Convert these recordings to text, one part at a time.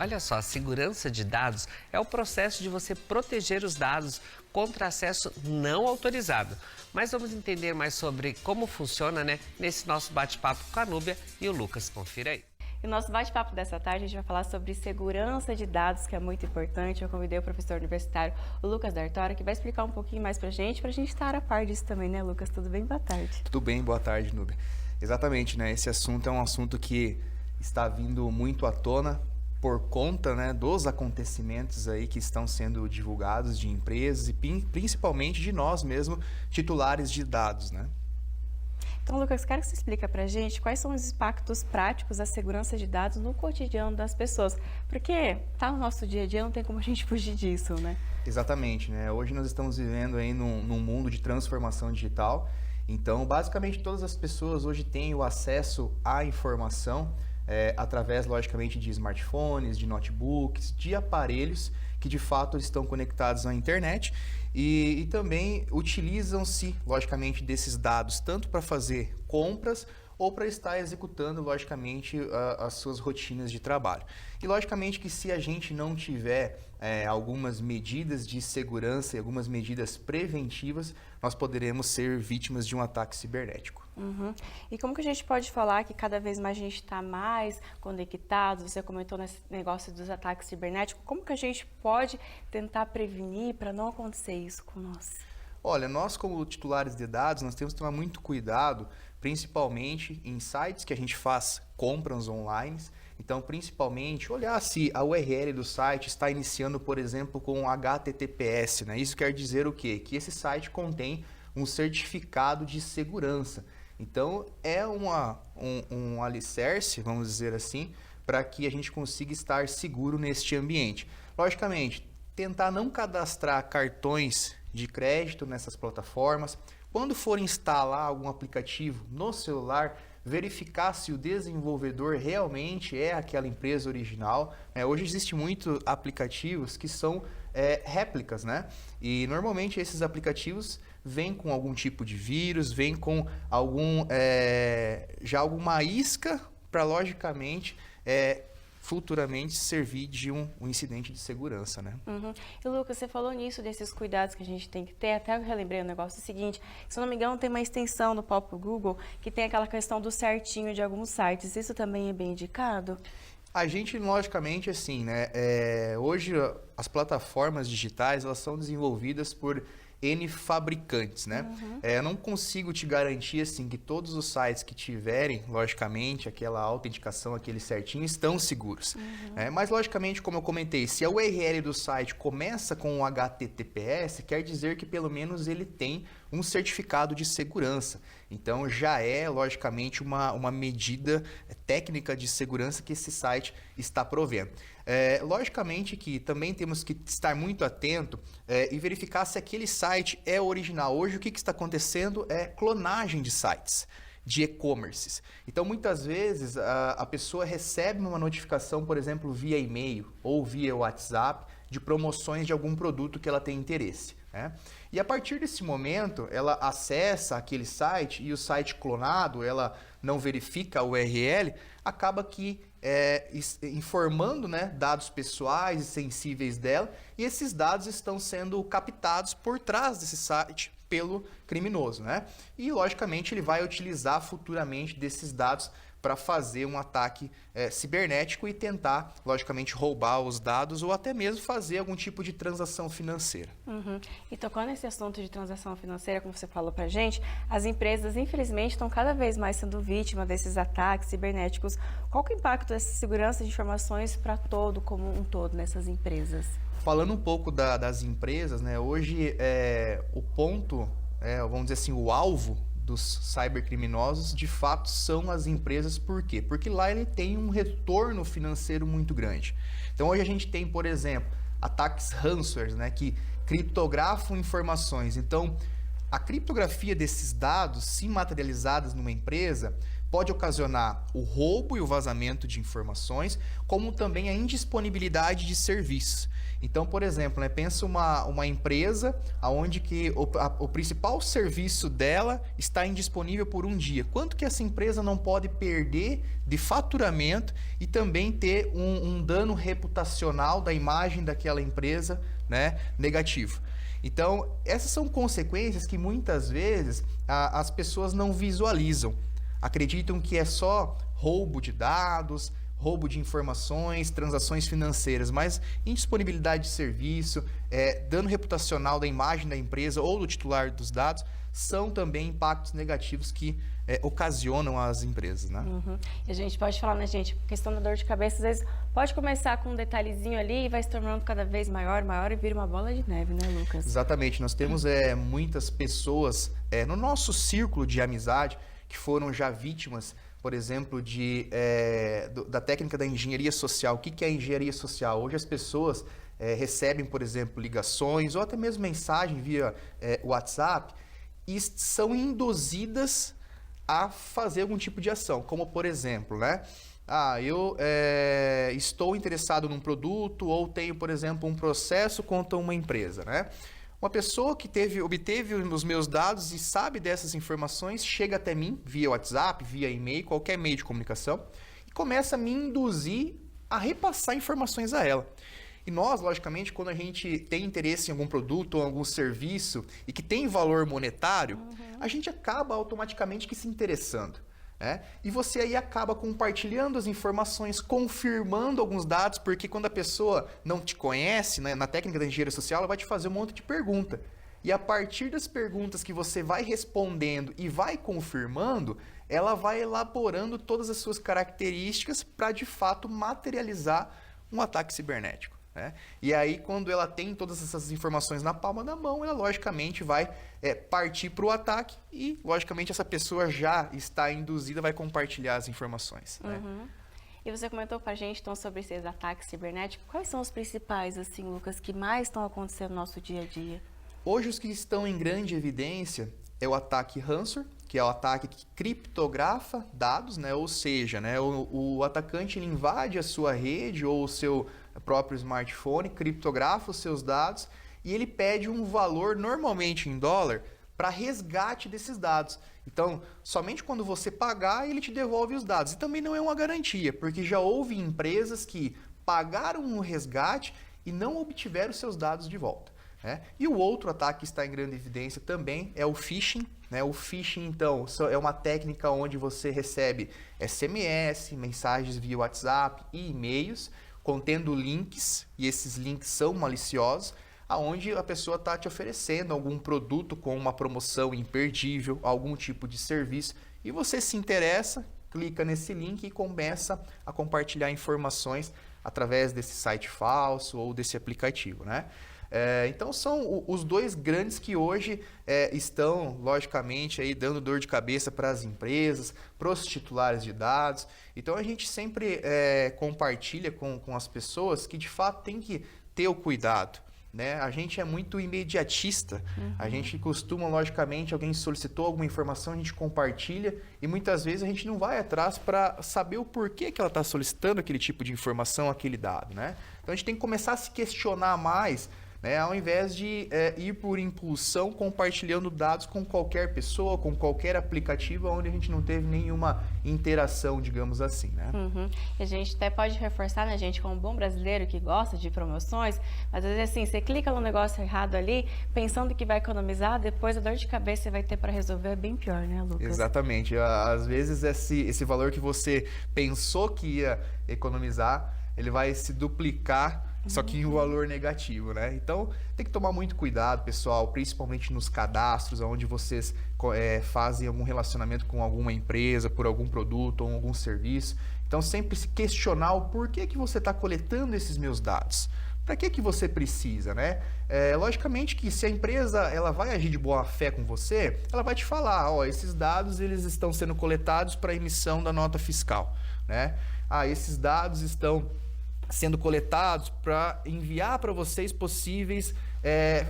Olha só, a segurança de dados é o processo de você proteger os dados contra acesso não autorizado. Mas vamos entender mais sobre como funciona, né, nesse nosso bate-papo com a Núbia e o Lucas. Confira aí. E o nosso bate-papo dessa tarde, a gente vai falar sobre segurança de dados, que é muito importante. Eu convidei o professor universitário, o Lucas D'Artora, que vai explicar um pouquinho mais pra gente estar a par disso também, né, Lucas? Tudo bem? Boa tarde. Tudo bem, boa tarde, Núbia. Exatamente, né? Esse assunto é um assunto que está vindo muito à tona por conta, né, dos acontecimentos aí que estão sendo divulgados de empresas e principalmente de nós mesmos, titulares de dados, né? Então, Lucas, quero que você explique pra gente quais são os impactos práticos da segurança de dados no cotidiano das pessoas. Porque tá no nosso dia a dia, não tem como a gente fugir disso, né? Exatamente, né? Hoje nós estamos vivendo aí num mundo de transformação digital. Então, basicamente, todas as pessoas hoje têm o acesso à informação através, logicamente, de smartphones, de notebooks, de aparelhos que, de fato, estão conectados à internet e também utilizam-se, logicamente, desses dados tanto para fazer compras ou para estar executando, logicamente, as suas rotinas de trabalho. E, logicamente, que se a gente não tiver algumas medidas de segurança e algumas medidas preventivas, nós poderemos ser vítimas de um ataque cibernético. Uhum. E como que a gente pode falar que cada vez mais a gente está mais conectado? Você comentou nesse negócio dos ataques cibernéticos. Como que a gente pode tentar prevenir para não acontecer isso com nós? Olha, nós como titulares de dados, nós temos que tomar muito cuidado, principalmente em sites que a gente faz compras online. Então, principalmente, olhar se a URL do site está iniciando, por exemplo, com HTTPS, né? Isso quer dizer o quê? Que esse site contém um certificado de segurança. Então, é um alicerce, vamos dizer assim, para que a gente consiga estar seguro neste ambiente. Logicamente, tentar não cadastrar cartões de crédito nessas plataformas. Quando for instalar algum aplicativo no celular, verificar se o desenvolvedor realmente é aquela empresa original. Hoje existem muitos aplicativos que são réplicas, né? E normalmente esses aplicativos vêm com algum tipo de vírus, vêm com já alguma isca para, logicamente, futuramente servir de um incidente de segurança, né? Uhum. E Lucas, você falou nisso, desses cuidados que a gente tem que ter, até eu relembrei o negócio seguinte, se eu não me engano tem uma extensão no próprio Google que tem aquela questão do certinho de alguns sites, isso também é bem indicado? A gente, logicamente, assim, né, hoje as plataformas digitais, elas são desenvolvidas por N fabricantes, né? Uhum. Eu não consigo te garantir, assim, que todos os sites que tiverem, logicamente, aquela autenticação, aquele certinho, estão seguros. Uhum. Mas, logicamente, como eu comentei, se a URL do site começa com um HTTPS, quer dizer que, pelo menos, ele tem um certificado de segurança. Então, já é, logicamente, uma medida técnica de segurança que esse site está provendo. Logicamente que também temos que estar muito atento e verificar se aquele site é original. Hoje o que está acontecendo é clonagem de sites, de e-commerces. Então muitas vezes a pessoa recebe uma notificação, por exemplo, via e-mail ou via WhatsApp, de promoções de algum produto que ela tem interesse, né? E a partir desse momento, ela acessa aquele site e o site clonado, ela não verifica a URL, acaba que informando, né, dados pessoais e sensíveis dela, e esses dados estão sendo captados por trás desse site pelo criminoso, né? E logicamente ele vai utilizar futuramente desses dados para fazer um ataque cibernético e tentar, logicamente, roubar os dados ou até mesmo fazer algum tipo de transação financeira. Uhum. E tocando nesse assunto de transação financeira, como você falou pra gente, as empresas, infelizmente, estão cada vez mais sendo vítimas desses ataques cibernéticos. Qual que é o impacto dessa segurança de informações para como um todo nessas empresas? Falando um pouco das empresas, né, hoje o ponto, vamos dizer assim, o alvo dos cybercriminosos, de fato, são as empresas. Por quê? Porque lá ele tem um retorno financeiro muito grande. Então hoje a gente tem, por exemplo, ataques ransomware, né, que criptografam informações. Então, a criptografia desses dados, se materializadas numa empresa, pode ocasionar o roubo e o vazamento de informações, como também a indisponibilidade de serviços. Então, por exemplo, pensa uma empresa onde que o principal serviço dela está indisponível por um dia. Quanto que essa empresa não pode perder de faturamento e também ter um dano reputacional da imagem daquela empresa, né, negativo? Então, essas são consequências que muitas vezes as pessoas não visualizam. Acreditam que é só roubo de dados, roubo de informações, transações financeiras, mas indisponibilidade de serviço, dano reputacional da imagem da empresa ou do titular dos dados são também impactos negativos que ocasionam às empresas, né? Uhum. E a gente pode falar, né, gente, questão da dor de cabeça, às vezes pode começar com um detalhezinho ali e vai se tornando cada vez maior e vira uma bola de neve, né, Lucas? Exatamente. Nós temos muitas pessoas no nosso círculo de amizade que foram já vítimas, por exemplo, da técnica da engenharia social. O que é a engenharia social? Hoje as pessoas recebem, por exemplo, ligações ou até mesmo mensagem via WhatsApp e são induzidas a fazer algum tipo de ação, como por exemplo, né? Eu estou interessado num produto ou tenho, por exemplo, um processo contra uma empresa, né? Uma pessoa que obteve os meus dados e sabe dessas informações, chega até mim via WhatsApp, via e-mail, qualquer meio de comunicação, e começa a me induzir a repassar informações a ela. E nós, logicamente, quando a gente tem interesse em algum produto ou algum serviço e que tem valor monetário, a gente acaba automaticamente se interessando. E você aí acaba compartilhando as informações, confirmando alguns dados, porque quando a pessoa não te conhece, né, na técnica da engenharia social, ela vai te fazer um monte de pergunta. E a partir das perguntas que você vai respondendo e vai confirmando, ela vai elaborando todas as suas características para, de fato, materializar um ataque cibernético. E aí, quando ela tem todas essas informações na palma da mão, ela logicamente vai partir para o ataque e, logicamente, essa pessoa já está induzida, vai compartilhar as informações. Uhum. E você comentou para a gente então sobre esses ataques cibernéticos. Quais são os principais, assim, Lucas, que mais estão acontecendo no nosso dia a dia? Hoje, os que estão em grande evidência é o ataque ransomware, que é o ataque que criptografa dados, né? Ou seja, né, o atacante ele invade a sua rede ou o seu próprio smartphone, criptografa os seus dados e ele pede um valor, normalmente em dólar, para resgate desses dados. Então, somente quando você pagar, ele te devolve os dados. E também não é uma garantia, porque já houve empresas que pagaram um resgate e não obtiveram seus dados de volta. E o outro ataque que está em grande evidência também é o phishing. O phishing, então, é uma técnica onde você recebe SMS, mensagens via WhatsApp e e-mails, contendo links, e esses links são maliciosos, aonde a pessoa está te oferecendo algum produto com uma promoção imperdível, algum tipo de serviço, e você se interessa, clica nesse link e começa a compartilhar informações através desse site falso ou desse aplicativo, né? Então são os dois grandes que hoje estão, logicamente, aí dando dor de cabeça para as empresas, para os titulares de dados. Então a gente sempre compartilha com as pessoas que de fato tem que ter o cuidado. A gente é muito imediatista, a gente costuma, logicamente, alguém solicitou alguma informação, a gente compartilha e muitas vezes a gente não vai atrás para saber o porquê que ela está solicitando aquele tipo de informação, aquele dado. Então a gente tem que começar a se questionar mais, ao invés de ir por impulsão compartilhando dados com qualquer pessoa, com qualquer aplicativo onde a gente não teve nenhuma interação, digamos assim, Uhum. E a gente até pode reforçar, né, gente, como um bom brasileiro que gosta de promoções, mas às vezes assim, você clica no negócio errado ali, pensando que vai economizar, depois a dor de cabeça você vai ter para resolver é bem pior, né, Lucas? Exatamente. Às vezes esse valor que você pensou que ia economizar, ele vai se duplicar, só que em um valor negativo, Então, tem que tomar muito cuidado, pessoal, principalmente nos cadastros, onde vocês fazem algum relacionamento com alguma empresa, por algum produto ou algum serviço. Então, sempre se questionar o porquê que você está coletando esses meus dados. Para que você precisa, logicamente que se a empresa ela vai agir de boa fé com você, ela vai te falar, esses dados eles estão sendo coletados para emissão da nota fiscal, esses dados estão sendo coletados para enviar para vocês possíveis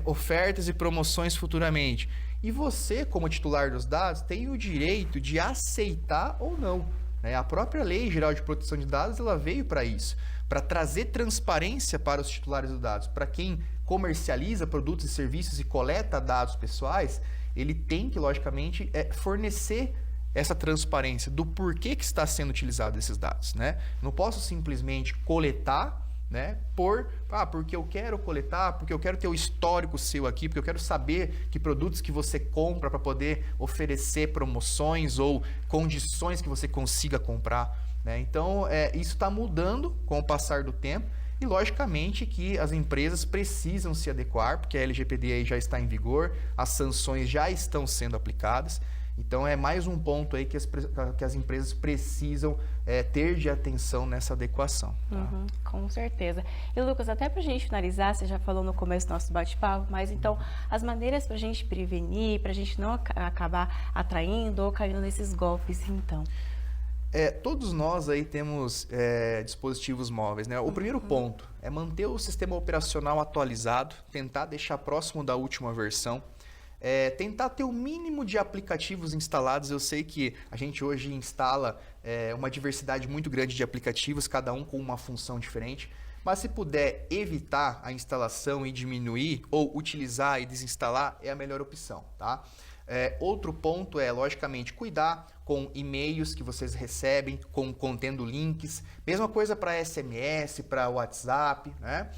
ofertas e promoções futuramente. E você, como titular dos dados, tem o direito de aceitar ou não, né? A própria Lei Geral de Proteção de Dados, ela veio para isso, para trazer transparência para os titulares dos dados. Para quem comercializa produtos e serviços e coleta dados pessoais, ele tem que, logicamente, fornecer essa transparência do porquê que está sendo utilizado esses dados, né? Não posso simplesmente coletar, né? Porque eu quero coletar, porque eu quero ter o histórico seu aqui, porque eu quero saber que produtos que você compra para poder oferecer promoções ou condições que você consiga comprar, né? Então, isso está mudando com o passar do tempo e, logicamente, que as empresas precisam se adequar, porque a LGPD aí já está em vigor, as sanções já estão sendo aplicadas. Então, é mais um ponto aí que as empresas precisam ter de atenção nessa adequação. Tá? Uhum, com certeza. E, Lucas, até para a gente finalizar, você já falou no começo do nosso bate-papo, mas então, as maneiras para a gente prevenir, para a gente não acabar atraindo ou caindo nesses golpes, então? Todos nós aí temos dispositivos móveis, né? O primeiro ponto é manter o sistema operacional atualizado, tentar deixar próximo da última versão. Tentar ter o mínimo de aplicativos instalados. Eu sei que a gente hoje instala uma diversidade muito grande de aplicativos, cada um com uma função diferente, mas se puder evitar a instalação e diminuir, ou utilizar e desinstalar, é a melhor opção, tá? Outro ponto logicamente, cuidar com e-mails que vocês recebem, contendo links. Mesma coisa para SMS, para WhatsApp, né?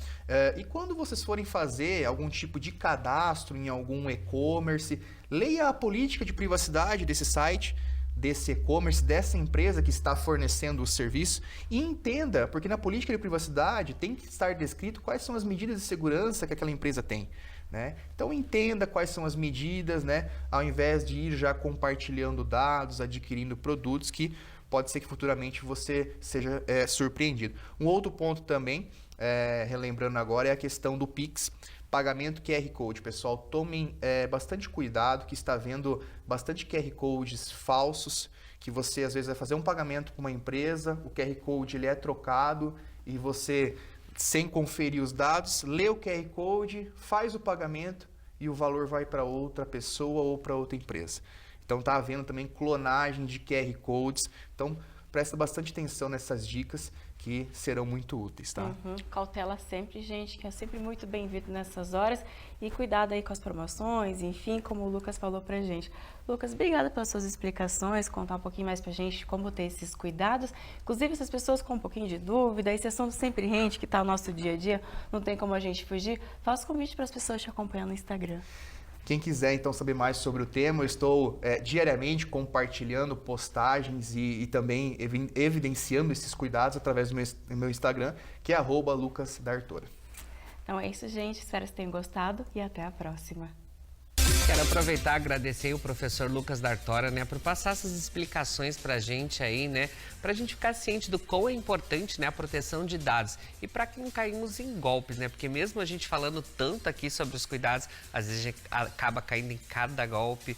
E quando vocês forem fazer algum tipo de cadastro em algum e-commerce, leia a política de privacidade desse site, desse e-commerce, dessa empresa que está fornecendo o serviço e entenda, porque na política de privacidade tem que estar descrito quais são as medidas de segurança que aquela empresa tem. Né? Então entenda quais são as medidas, né? Ao invés de ir já compartilhando dados, adquirindo produtos que pode ser que futuramente você seja surpreendido. Um outro ponto também, relembrando agora, é a questão do Pix, pagamento QR Code. Pessoal, tomem bastante cuidado, que está havendo bastante QR Codes falsos, que você às vezes vai fazer um pagamento com uma empresa, o QR Code ele é trocado e você, sem conferir os dados, lê o QR Code, faz o pagamento e o valor vai para outra pessoa ou para outra empresa. Então está havendo também clonagem de QR Codes. Então presta bastante atenção nessas dicas que serão muito úteis, tá? Cautela sempre, gente, que é sempre muito bem-vindo nessas horas. E cuidado aí com as promoções, enfim, como o Lucas falou pra gente. Lucas, obrigada pelas suas explicações, contar um pouquinho mais pra gente como ter esses cuidados. Inclusive, essas pessoas com um pouquinho de dúvida, esse assunto sempre rende, que tá no nosso dia a dia, não tem como a gente fugir, faça convite para as pessoas te acompanhando no Instagram. Quem quiser, então, saber mais sobre o tema, eu estou diariamente compartilhando postagens e também evidenciando esses cuidados através do meu Instagram, que é @lucasdartora. Então é isso, gente. Espero que tenham gostado e até a próxima. Quero aproveitar e agradecer o professor Lucas Dartora, né, por passar essas explicações pra gente aí, né, pra gente ficar ciente do quão é importante, né, a proteção de dados e para que não caímos em golpes, né, porque mesmo a gente falando tanto aqui sobre os cuidados, às vezes a gente acaba caindo em cada golpe.